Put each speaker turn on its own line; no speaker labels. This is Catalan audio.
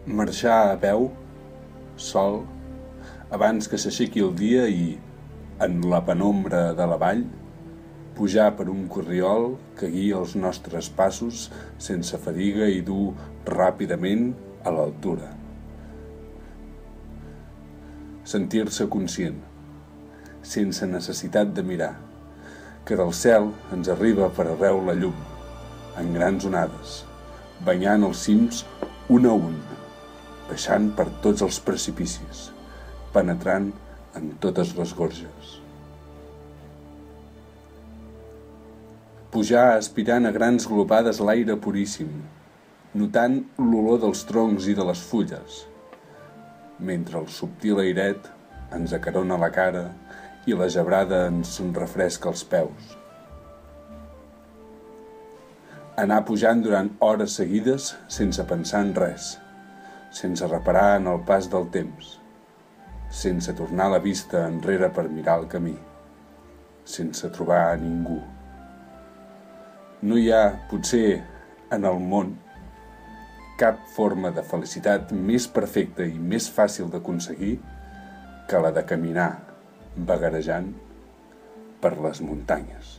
Marxar a peu, sol, abans que s'aixequi el dia i, en la penombra de la vall, pujar per un corriol que guia els nostres passos sense fadiga i dur ràpidament a l'altura. Sentir-se conscient, sense necessitat de mirar, que del cel ens arriba per arreu la llum, en grans onades, banyant els cims un a un, baixant per tots els precipicis, penetrant en totes les gorges. Pujar aspirant a grans glopades l'aire puríssim, notant l'olor dels troncs i de les fulles, mentre el subtil airet ens acarona la cara i la gebrada ens refresca els peus. Anar pujant durant hores seguides sense pensar en res, sense reparar en el pas del temps, sense tornar la vista enrere per mirar el camí, sense trobar a ningú. No hi ha, potser, en el món, cap forma de felicitat més perfecta i més fàcil d'aconseguir que la de caminar vagarejant per les muntanyes.